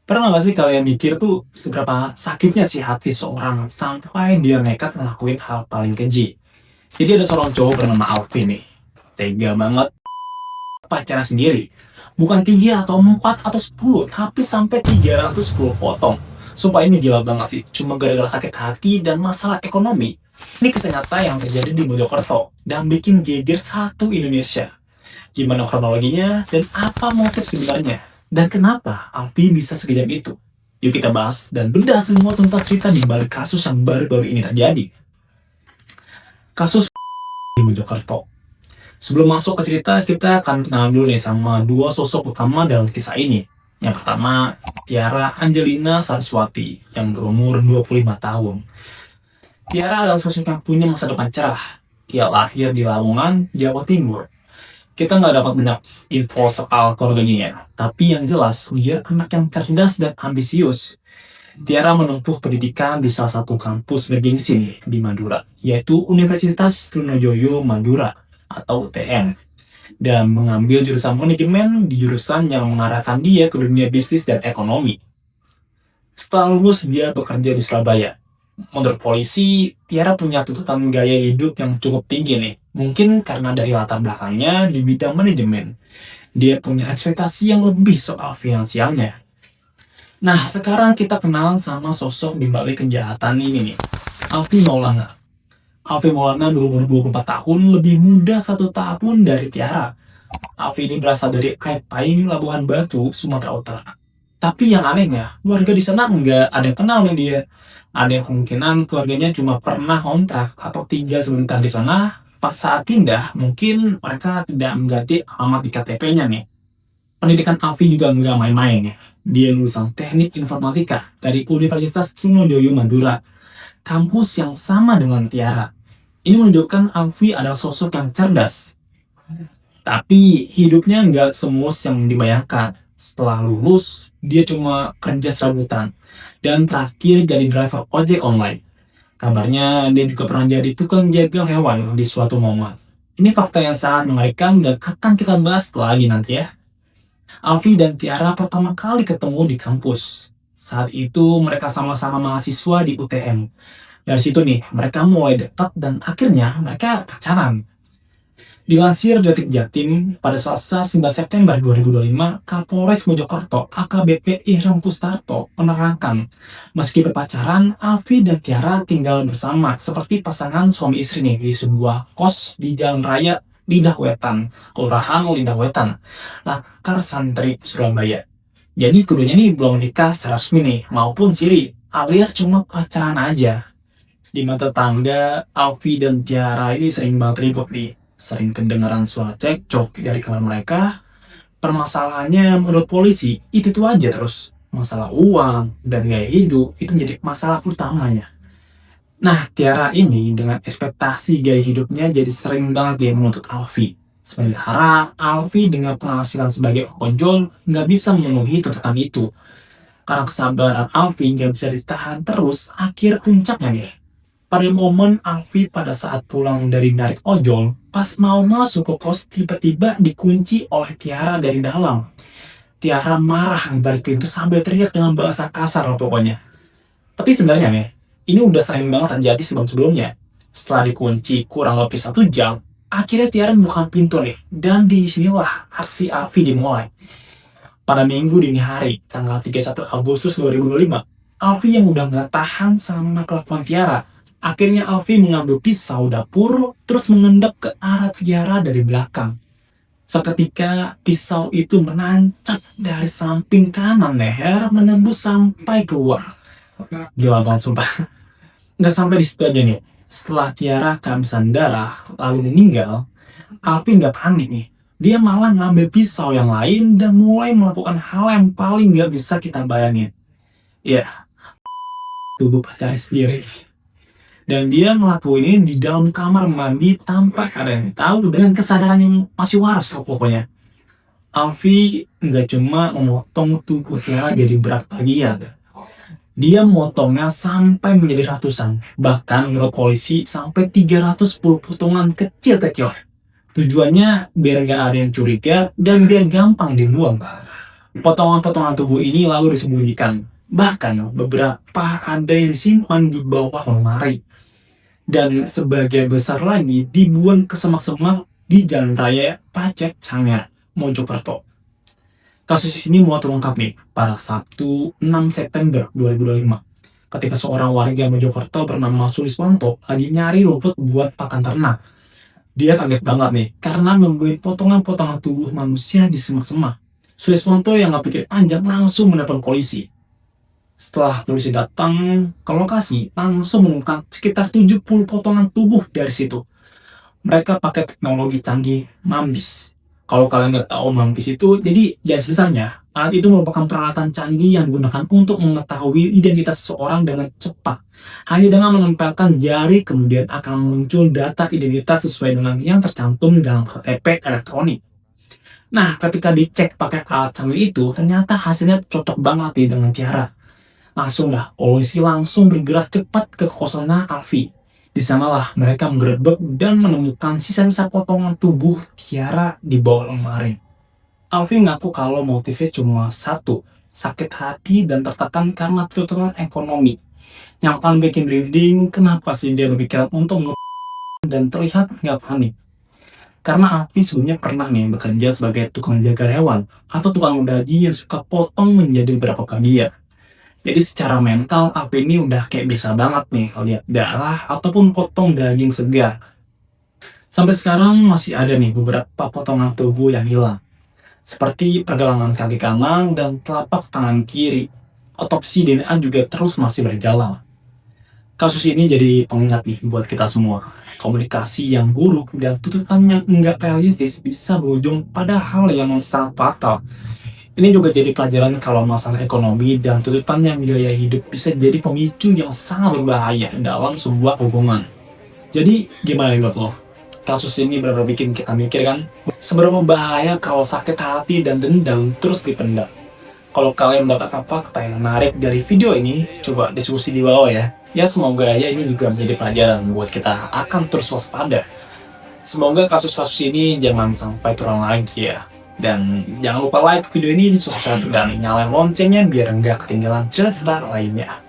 Pernah gak sih kalian mikir tuh seberapa sakitnya sih hati seorang sampai dia nekat ngelakuin hal paling keji? Jadi ada seorang cowok bernama Alvin nih. Tega banget pacarnya sendiri. Bukan 3 atau 4 atau 10, tapi sampai 310 potong. Sumpah ini gila banget sih. Cuma gara-gara sakit hati dan masalah ekonomi. Ini kisah nyata yang terjadi di Mojokerto dan bikin geger satu Indonesia. Gimana kronologinya dan apa motif sebenarnya? Dan kenapa Alfi bisa sekejam itu? Yuk kita bahas dan bedah semua tentang cerita di balik kasus yang baru-baru ini terjadi. Kasus di Mojokerto. Sebelum masuk ke cerita, kita akan kenal dulu nih sama dua sosok utama dalam kisah ini. Yang pertama, Tiara Angelina Saraswati yang berumur 25 tahun. Tiara adalah sosok yang punya masa depan cerah. Dia lahir di Lamongan, Jawa Timur. Kita nggak dapat banyak info soal keluarganya ya. Tapi yang jelas, dia anak yang cerdas dan ambisius. Tiara menempuh pendidikan di salah satu kampus bergengsi di Madura, yaitu Universitas Trunojoyo Madura atau UTM. Dan mengambil jurusan manajemen di jurusan yang mengarahkan dia ke dunia bisnis dan ekonomi. Setelah lulus, dia bekerja di Surabaya. Menurut polisi, Tiara punya tuntutan gaya hidup yang cukup tinggi nih. Mungkin karena dari latar belakangnya di bidang manajemen. Dia punya ekspektasi yang lebih soal finansialnya. Nah, sekarang kita kenalan sama sosok di balik kejahatan ini nih. Alfi Maulana. Alfi Maulana berumur 24 tahun, lebih muda 1 tahun dari Tiara. Alfi ini berasal dari Aipai, Labuhan Batu, Sumatera Utara. Tapi yang anehnya, warga di sana nggak ada yang kenal dengan dia. Ada yang kemungkinan keluarganya cuma pernah kontrak atau tinggal sebentar di sana. Pas saat pindah, mungkin mereka tidak mengganti alamat di KTP-nya nih. Pendidikan Alfi juga nggak main-main ya. Dia lulusan teknik informatika dari Universitas Trunojoyo Madura, kampus yang sama dengan Tiara. Ini menunjukkan Alfi adalah sosok yang cerdas. Tapi hidupnya nggak semulus yang dibayangkan. Setelah lulus, dia cuma kerja serabutan. Dan terakhir jadi driver ojek online. Kabarnya dia juga pernah jadi tukang jaga hewan di suatu momen. Ini fakta yang sangat mengerikan dan akan kita bahas lagi nanti ya. Alfi dan Tiara pertama kali ketemu di kampus. Saat itu mereka sama-sama mahasiswa di UTM. Dari situ nih, mereka mulai dekat dan akhirnya mereka pacaran. Dilansir Detik Jatim, pada Selasa 9 September 2025, Kapolres Mojokerto AKBP Ihram Pustarto menerangkan, meski berpacaran, Alfi dan Tiara tinggal bersama seperti pasangan suami istri nih di sebuah kos di Jalan Raya Lidah Wetan, Kelurahan Lidah Wetan, Lakar Santri, Surabaya. Jadi keduanya nih belum nikah secara resmi nih, maupun siri, alias cuma pacaran aja. Di mata tangga, Alfi dan Tiara ini sering banget ribut nih. Sering kedengaran suara cekcok dari kamar mereka. Permasalahannya menurut polisi itu aja terus. Masalah uang dan gaya hidup itu menjadi masalah utamanya. Nah, Tiara ini dengan ekspektasi gaya hidupnya jadi sering banget dia menuntut Alfi. Sementara Alfi dengan penghasilan sebagai ojol nggak bisa memenuhi tuntutan itu. Karena kesabaran Alfi nggak bisa ditahan terus, akhir puncaknya nih. Pada momen Alfi pada saat pulang dari narik ojol, pas mau masuk ke kos tiba-tiba dikunci oleh Tiara dari dalam. Tiara marah dari pintu sambil teriak dengan bahasa kasar loh pokoknya. Tapi sebenarnya nih, ini udah sering banget terjadi sebelum-sebelumnya. Setelah dikunci kurang lebih 1 jam, akhirnya Tiara membuka pintu nih. Dan disinilah aksi Alfi dimulai. Pada minggu dini hari, tanggal 31 Agustus 2025, Alfi yang udah gak tahan sama kelakuan Tiara, akhirnya Alfi mengambil pisau dapur terus mengendap ke arah Tiara dari belakang. Seketika pisau itu menancap dari samping kanan leher menembus sampai keluar. Gila banget sumpah. Nggak sampai di situ aja nih. Setelah Tiara kehabisan darah lalu meninggal, Alfi nggak panik nih. Dia malah ngambil pisau yang lain dan mulai melakukan hal yang paling nggak bisa kita bayangin. Ya, tubuh pacarnya sendiri. Dan dia ngelakuin ini di dalam kamar mandi tanpa ada yang tahu dengan kesadaran yang masih waras pokoknya. Alfi nggak cuma memotong tubuh Tiara jadi berat bagian. Dia memotongnya sampai menjadi ratusan. Bahkan menurut polisi sampai 310 potongan kecil-kecil. Tujuannya biar nggak ada yang curiga dan biar gampang dibuang. Potongan-potongan tubuh ini lalu disembunyikan. Bahkan beberapa ada yang disimpan di bawah lemari. Dan sebagian besar lagi dibuang ke semak-semak di Jalan Raya Pacet Sangir, Mojokerto. Kasus ini mulai terungkap nih pada Sabtu 6 September 2025 ketika seorang warga Mojokerto bernama Suliswanto lagi nyari rumput buat pakan ternak. Dia kaget banget nih karena nemuin potongan-potongan tubuh manusia di semak-semak. Suliswanto yang gak pikir panjang langsung menelpon polisi. Setelah polisi datang ke lokasi, langsung menemukan sekitar 70 potongan tubuh dari situ. Mereka pakai teknologi canggih MAMBIS. Kalau kalian nggak tahu MAMBIS itu, jadi biasanya alat itu merupakan peralatan canggih yang digunakan untuk mengetahui identitas seseorang dengan cepat. Hanya dengan menempelkan jari, kemudian akan muncul data identitas sesuai dengan yang tercantum dalam KTP elektronik. Nah, ketika dicek pakai alat canggih itu, ternyata hasilnya cocok banget nih dengan Tiara. Langsung lah, polisi langsung bergerak cepat ke kosannya Alfi. Di sanalah mereka menggerebek dan menemukan sisa-sisa potongan tubuh Tiara di bawah lemari. Alfi ngaku kalau motifnya cuma satu, sakit hati dan tertekan karena tuntutan ekonomi. Yang paling bikin merinding, kenapa sih dia berpikiran untuk dan terlihat nggak panik? Karena Alfi sebelumnya pernah nih bekerja sebagai tukang jaga hewan atau tukang daging yang suka potong menjadi beberapa bagian. Jadi secara mental Alfi ini udah kayak biasa banget nih lihat darah ataupun potong daging segar. Sampai sekarang masih ada nih beberapa potongan tubuh yang hilang. Seperti pergelangan kaki kanan dan telapak tangan kiri. Otopsi DNA juga terus masih berjalan. Kasus ini jadi pengingat nih buat kita semua. Komunikasi yang buruk dan tuntutan yang enggak realistis bisa berujung pada hal yang sangat fatal. Ini juga jadi pelajaran kalau masalah ekonomi dan tuntutan yang gaya hidup bisa jadi pemicu yang sangat berbahaya dalam sebuah hubungan. Jadi gimana nih buat lo? Kasus ini benar-benar bikin kita mikir kan? Seberapa bahaya kalau sakit hati dan dendam terus dipendam? Kalau kalian mendapatkan fakta yang menarik dari video ini, coba diskusi di bawah ya. Ya semoga aja ini juga menjadi pelajaran buat kita akan terus waspada. Semoga kasus-kasus ini jangan sampai terulang lagi ya. Dan jangan lupa like video ini, subscribe dan nyalain loncengnya biar nggak ketinggalan cerita-cerita lainnya.